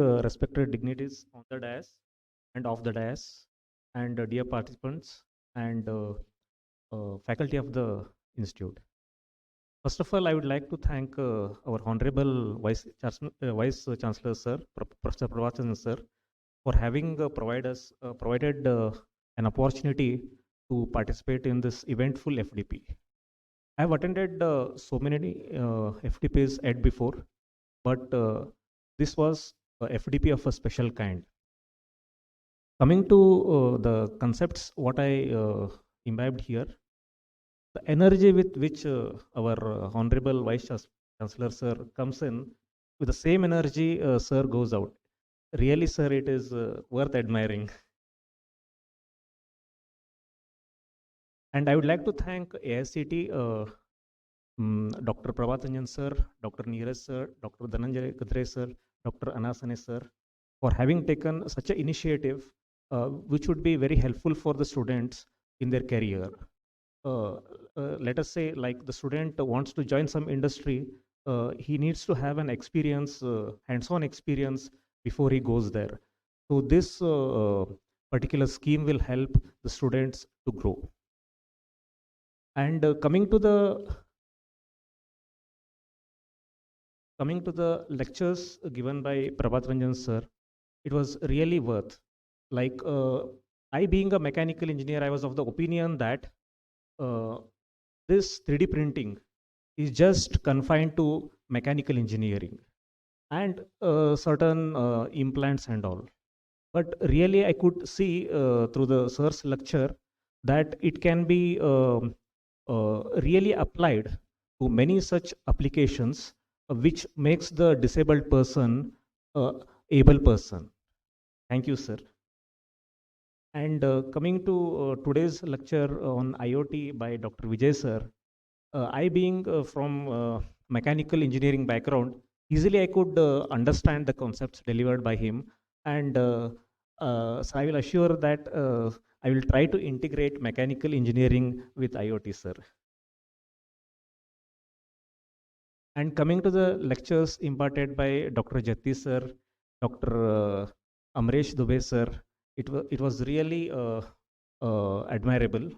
Respected dignitaries on the dais and off the dais, and dear participants and faculty of the institute. First of all, I would like to thank our Honorable Vice Chancellor Sir, Professor Pravachan Sir, for having provided an opportunity to participate in this eventful FDP. I have attended so many FDPs at before, but this was a FDP of a special kind. Coming to the concepts, what I imbibed here, the energy with which our Honorable Vice Chancellor Sir comes in, with the same energy Sir goes out. Really, Sir, it is worth admiring. And I would like to thank AICT, Dr. Prabhat Sir, Dr. Neeraj Sir, Dr. Dhananjay Kadre Sir, Dr. Anasane Sir, for having taken such an initiative which would be very helpful for the students in their career. Let us say, like the student wants to join some industry, he needs to have an experience, hands-on experience before he goes there. So this particular scheme will help the students to grow. And coming to the lectures given by Prabhat Ranjan sir, it was really worth. Like I being a mechanical engineer, I was of the opinion that this 3D printing is just confined to mechanical engineering and certain implants and all. But really, I could see through the sir's lecture that it can be really applied to many such applications, which makes the disabled person able person. Thank you, sir. And coming to today's lecture on IoT by Dr. Vijay sir, I being from mechanical engineering background, easily I could understand the concepts delivered by him, and so I will assure that I will try to integrate mechanical engineering with IoT, sir. And coming to the lectures imparted by Dr. Jatti sir, Dr. Amresh Dubey sir, it was really admirable,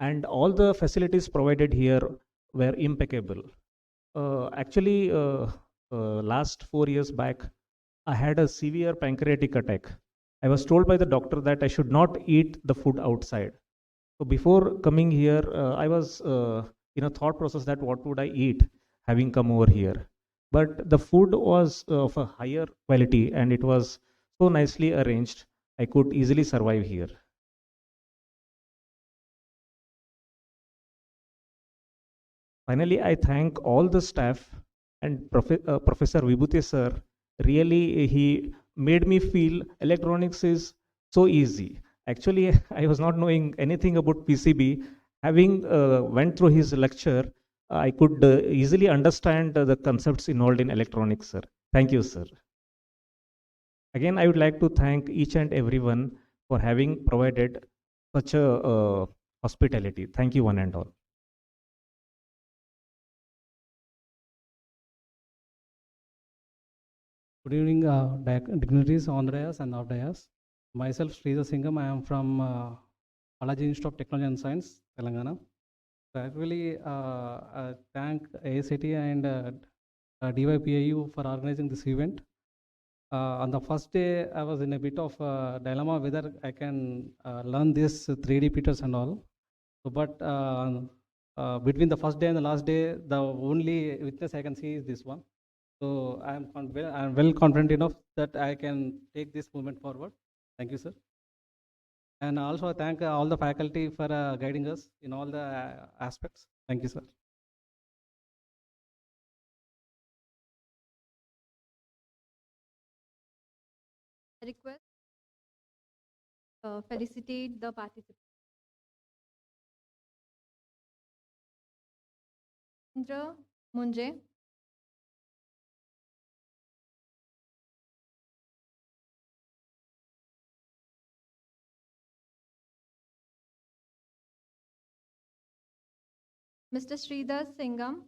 and all the facilities provided here were impeccable. Actually, last 4 years back, I had a severe pancreatic attack. I was told by the doctor that I should not eat the food outside. So before coming here, I was in a thought process that what would I eat having come over here. But the food was of a higher quality and it was so nicely arranged, I could easily survive here. Finally, I thank all the staff and Professor Vibhuti sir. Really, he made me feel electronics is so easy. Actually, I was not knowing anything about PCB. Having went through his lecture, I could easily understand the concepts involved in electronics, sir. Thank you, sir. Again, I would like to thank each and everyone for having provided such a hospitality. Thank you, one and all. Good evening, dignitaries on the dais and off dais. Myself, Sridhar Singham. I am from Balaji Institute of Technology and Science, Telangana. So I really thank AICT and DYPIU for organizing this event. On the first day, I was in a bit of a dilemma whether I can learn this 3D printers and all. So, but between the first day and the last day, the only witness I can see is this one. So I am well confident enough that I can take this movement forward. Thank you, sir. And also I thank all the faculty for guiding us in all the aspects. Thank you, sir. I request felicitate the participants. Indra Munje, Mr. Sridhar Singham,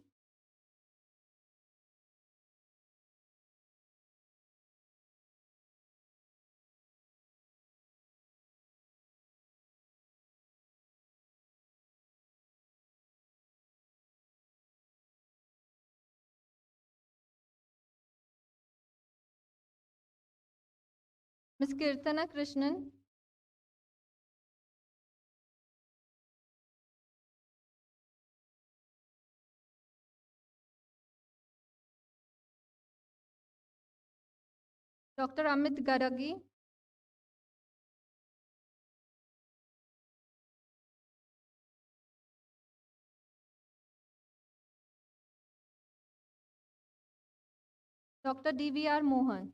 Ms. Kirtana Krishnan, Dr. Amit Garagi, Dr. DVR Mohan,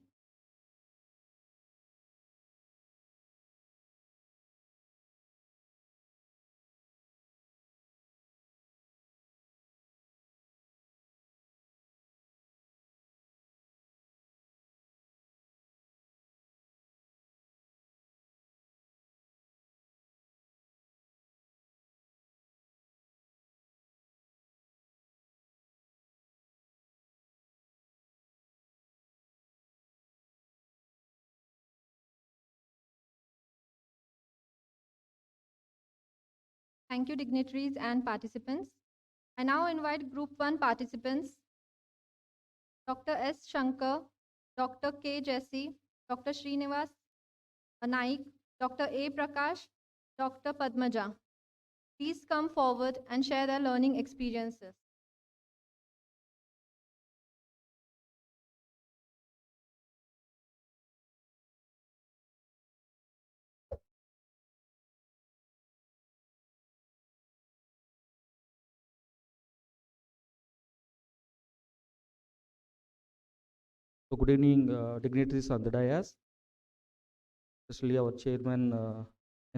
thank you dignitaries and participants. I now invite Group 1 participants, Dr. S. Shankar, Dr. K. Jesse, Dr. Srinivas Naik, Dr. A. Prakash, Dr. Padmaja. Please come forward and share their learning experiences. So good evening, dignitaries on the dais, especially our chairman,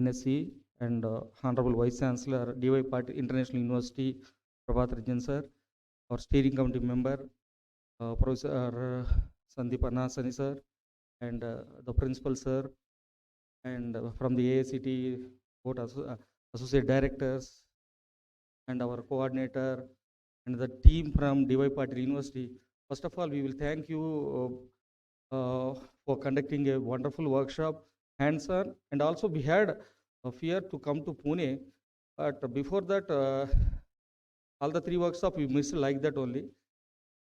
NSC, and Honorable Vice Chancellor, DY Patil International University, Prabhat Rajan sir, our steering committee member, Professor Sandeep Annasani sir, and the principal sir, and from the AICT board associate directors, and our coordinator, and the team from DY Patil University. First of all, we will thank you for conducting a wonderful workshop, hands-on, and also we had a fear to come to Pune, but before that, all the 3 workshops we missed like that only.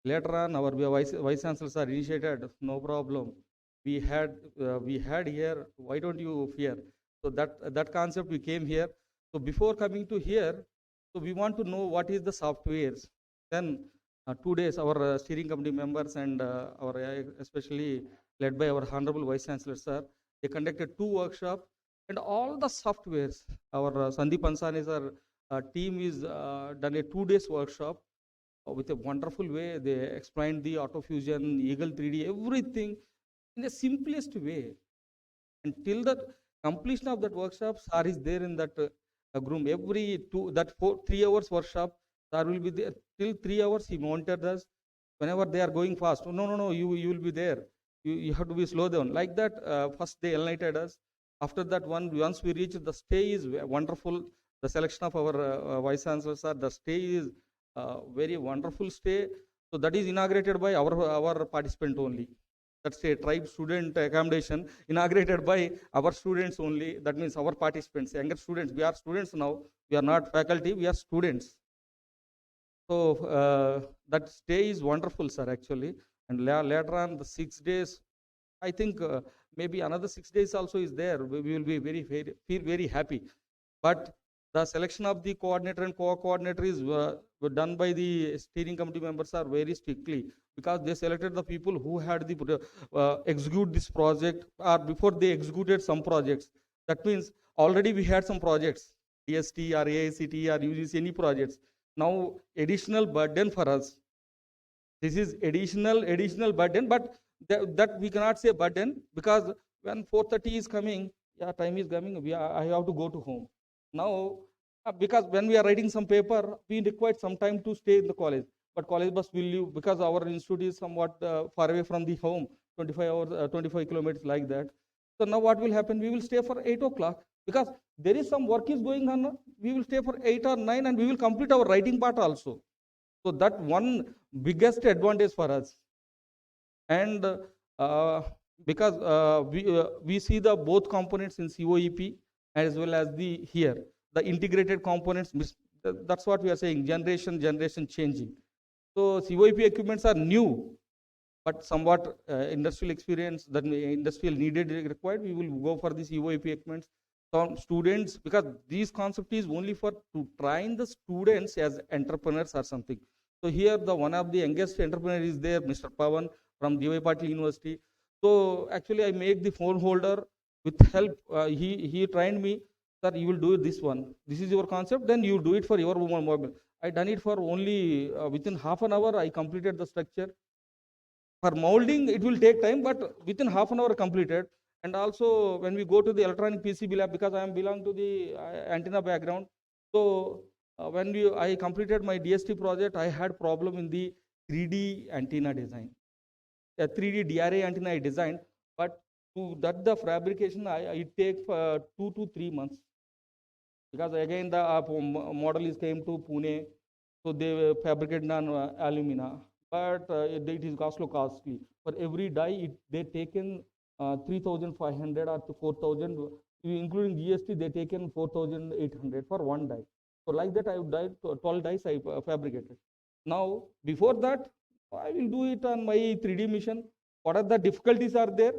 Later on, our vice chancellors are initiated, no problem. We had here, why don't you fear? So that concept we came here. So before coming to here, so we want to know what is the softwares. Then 2 days, our steering committee members and our especially led by our Honorable Vice Chancellor sir, they conducted 2 workshops and all the softwares. Our Sandeep Ansani sir team is done a 2 days workshop with a wonderful way. They explained the AutoFusion, Eagle 3D, everything in the simplest way. Until the completion of that workshop, sir is there in that room. Every 3 hours workshop, sir will be there till 3 hours. He monitored us. Whenever they are going fast, no, you will be there. You have to be slow down. Like that, first they enlightened us. After that, once we reach, the stay is wonderful. The selection of our vice chancellor sir, the stay is very wonderful stay. So that is inaugurated by our participant only. That's a tribe student accommodation inaugurated by our students only. That means our participants, younger students. We are students now. We are not faculty. We are students. So that stay is wonderful, sir, actually. And later on, the 6 days, I think maybe another 6 days also is there. We will be feel very happy. But the selection of the coordinator and co-coordinator is were done by the steering committee members are very strictly, because they selected the people who had the execute this project, or before they executed some projects. That means already we had some projects, DST or AICT or UGC, any projects. Now additional burden for us. This is additional burden, but that we cannot say burden, because when 4:30 is coming, yeah, time is coming, I have to go to home. Now, because when we are writing some paper, we require some time to stay in the college. But college bus will leave, because our institute is somewhat far away from the home, 25 hours, 25 kilometers like that. So now what will happen? We will stay for 8 o'clock, because there is some work is going on. We will stay for 8 or 9 and we will complete our writing part also. So that one biggest advantage for us. And because we see the both components in COEP as well as the integrated components. That's what we are saying, generation changing. So COEP equipments are new, but somewhat industrial experience that industrial needed required, we will go for this UOP equipments. Some students, because these concept is only for to train the students as entrepreneurs or something. So here the one of the youngest entrepreneur is there, Mr. Pawan from D.Y. Patil University. So actually I make the phone holder with help. He trained me, sir, you will do this one. This is your concept, then you do it for your mobile. I done it for only within half an hour. I completed the structure. For molding, it will take time, but within half an hour completed. And also when we go to the electronic PCB lab, because I am belong to the antenna background, so when I completed my DST project, I had problem in the 3D antenna design. A 3D DRA antenna I designed, but to that the fabrication, it takes 2 to 3 months. Because again the model is came to Pune, so they fabricated on alumina, but it is also costly. For every die, they taken 3,500 or 4,000, including GST, they taken 4,800 for one die. So like that, I would die 12 dies I fabricated. Now before that, I will do it on my 3D machine. What are the difficulties are there?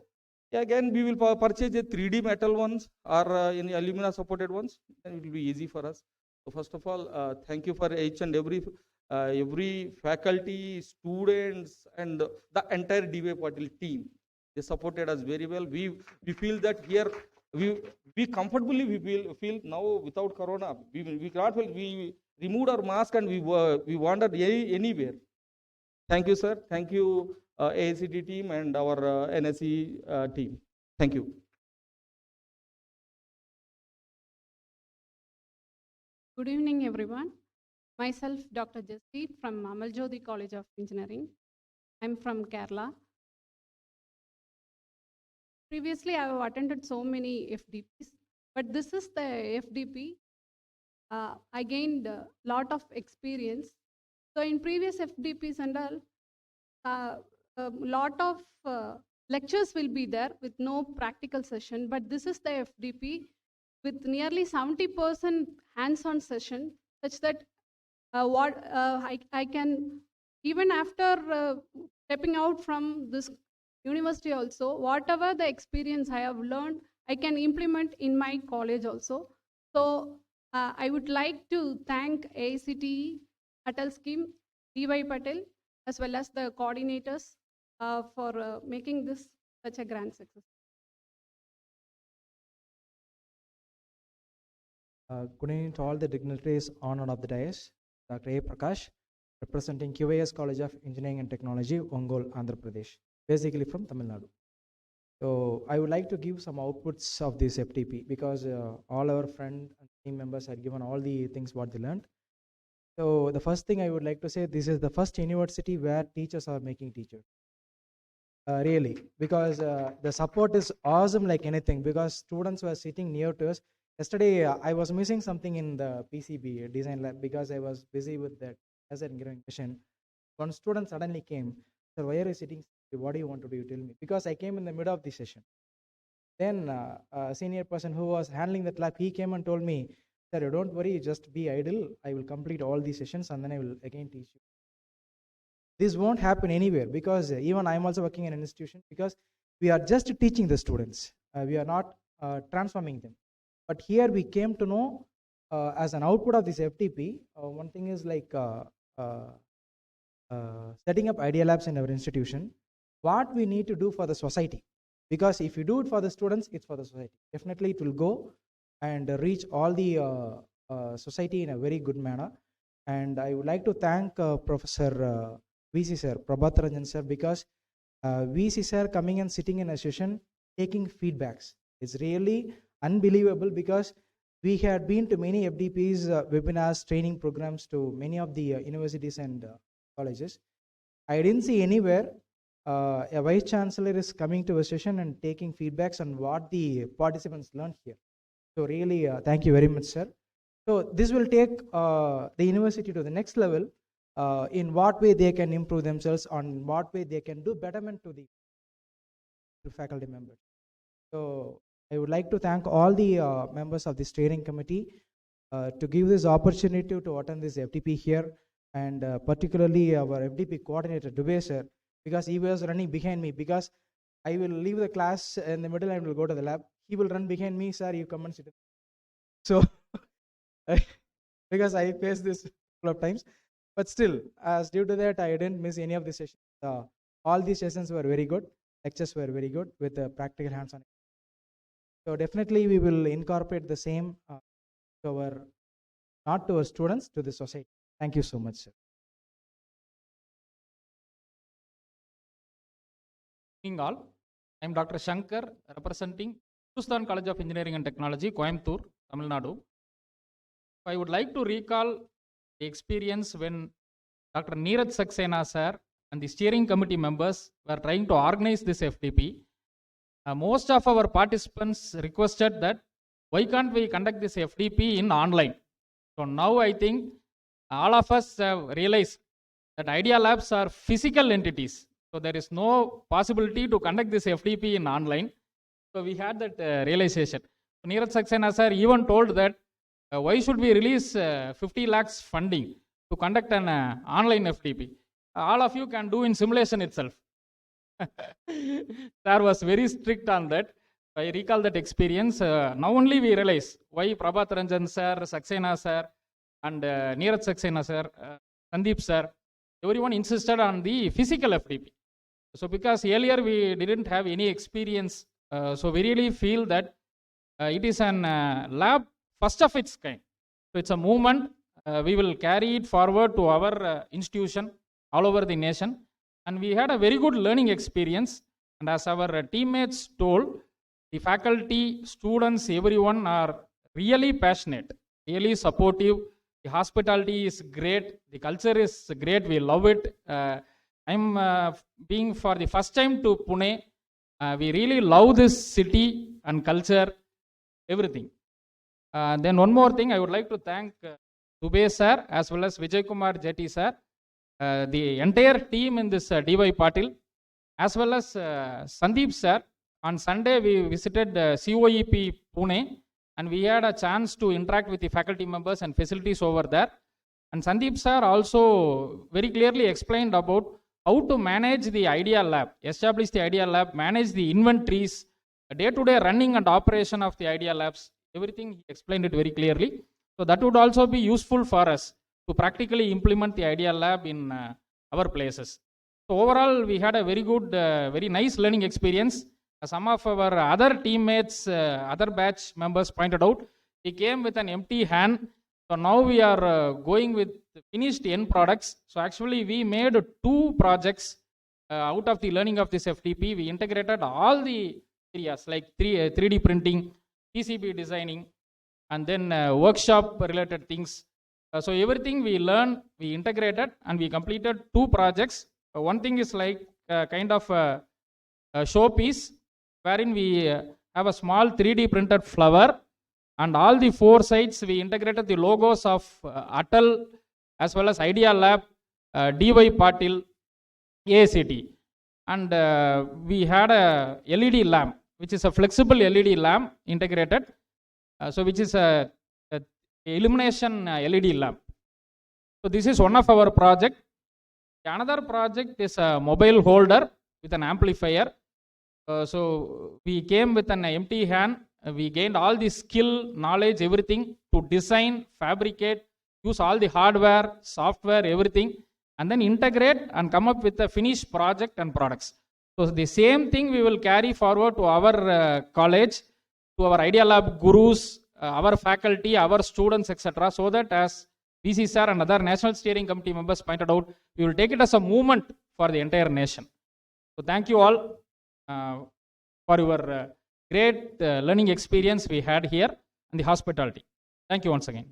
Again, we will purchase a 3D metal ones or any alumina supported ones, then it will be easy for us. So first of all, thank you for each and every faculty, students, and the entire D.Y. Patil team. They supported us very well. We feel that here we comfortably feel now without corona. We cannot feel, we removed our mask and we wandered anywhere. Thank you, sir. Thank you, AICT team and our NSE team. Thank you. Good evening, everyone. Myself, Dr. Jasdeep from Amaljodi College of Engineering. I'm from Kerala. Previously, I have attended so many FDPs, but this is the FDP. I gained a lot of experience. So in previous FDPs and all, a lot of lectures will be there with no practical session, but this is the FDP with nearly 70% hands-on session, such that I can, even after stepping out from this university also, whatever the experience I have learned, I can implement in my college also. So I would like to thank AICTE, Atal Scheme, D.Y. Patil, as well as the coordinators for making this such a grand success. Good evening to all the dignitaries on and off the dais. Dr. A. Prakash, representing QAS College of Engineering and Technology, Ongole, Andhra Pradesh, basically from Tamil Nadu. So I would like to give some outputs of this FTP because all our friend and team members had given all the things what they learned. So the first thing I would like to say, this is the first university where teachers are making teachers. Really, because the support is awesome like anything, because students were sitting near to us. Yesterday, I was missing something in the PCB design lab because I was busy with that as an engineering session. One student suddenly came, sir, why are you sitting? What do you want to do? Tell me. Because I came in the middle of the session. Then a senior person who was handling that lab, he came and told me, sir, don't worry, just be idle. I will complete all these sessions and then I will again teach you. This won't happen anywhere because even I'm also working in an institution because we are just teaching the students. We are not transforming them. But here we came to know as an output of this FTP, one thing is like setting up idea labs in our institution, what we need to do for the society. Because if you do it for the students, it's for the society. Definitely it will go and reach all the society in a very good manner. And I would like to thank Professor VC sir, Prabhat Ranjan sir, because VC sir coming and sitting in a session, taking feedbacks. It's really unbelievable because we had been to many FDPs, webinars, training programs to many of the universities and colleges. I didn't see anywhere a vice chancellor is coming to a session and taking feedbacks on what the participants learned here. So really, thank you very much, sir. So this will take the university to the next level in what way they can improve themselves, on what way they can do betterment to the faculty members. So I would like to thank all the members of the steering committee to give this opportunity to attend this FDP here, and particularly our FDP coordinator, Dubey sir. because he was running behind me, because I will leave the class in the middle and will go to the lab. He will run behind me, sir, you come and sit. So, because I faced this a couple of times, but still, as due to that, I didn't miss any of the sessions. All these sessions were very good. Lectures were very good with the practical hands-on. So definitely we will incorporate the same to our, not to our students, to the society. Thank you so much, sir. Good evening all. I am Dr. Shankar, representing Hindustan College of Engineering and Technology, Coimbatore, Tamil Nadu. I would like to recall the experience when Dr. Neeraj Saxena sir and the steering committee members were trying to organize this FDP. Most of our participants requested that why can't we conduct this FDP in online? So now I think all of us have realized that Idea Labs are physical entities. So there is no possibility to conduct this FDP in online. So we had that realization. Neeraj Saxena sir even told that why should we release 50 lakhs funding to conduct an online FDP? All of you can do in simulation itself. Sir was very strict on that. I recall that experience. Now only we realize why Prabhat Ranjan sir, Saxena sir, and Neeraj Saxena sir, Sandeep sir, everyone insisted on the physical FDP. So because earlier we didn't have any experience, so we really feel that it is an lab first of its kind. So it's a movement. We will carry it forward to our institution all over the nation. And we had a very good learning experience. And as our teammates told, the faculty, students, everyone are really passionate, really supportive. The hospitality is great. The culture is great. We love it. I'm being for the first time to Pune. We really love this city and culture, everything. Then one more thing, I would like to thank Dubey sir as well as Vijay Kumar Jetty sir, the entire team in this DY Patil, as well as Sandeep sir. On Sunday, we visited COEP Pune and we had a chance to interact with the faculty members and facilities over there. And Sandeep sir also very clearly explained about how to manage the Idea Lab, establish the Idea Lab, manage the inventories, day-to-day running and operation of the Idea Labs, everything he explained it very clearly. So that would also be useful for us to practically implement the Idea Lab in our places. So overall, we had a very good, very nice learning experience. Some of our other teammates, other batch members pointed out, they came with an empty hand. So now we are going with finished end products. So actually we made 2 projects out of the learning of this FDP. We integrated all the areas like 3D printing, PCB designing, and then workshop related things. So everything we learned, we integrated and we completed 2 projects. One thing is like kind of a showpiece wherein we have a small 3D printed flower, and all the 4 sides we integrated the logos of Atal as well as Idea Lab, DY Patil, AICT. And we had a LED lamp, which is a flexible LED lamp integrated, so which is a illumination LED lamp. So this is one of our project. Another project is a mobile holder with an amplifier. So we came with an empty hand. We gained all the skill, knowledge, everything to design, fabricate, use all the hardware, software, everything, and then integrate and come up with a finished project and products. So the same thing we will carry forward to our college, to our Idea Lab gurus, our faculty, our students, etc. So that as VC sir and other National Steering Committee members pointed out, we will take it as a movement for the entire nation. So thank you all for your great learning experience we had here and the hospitality. Thank you once again.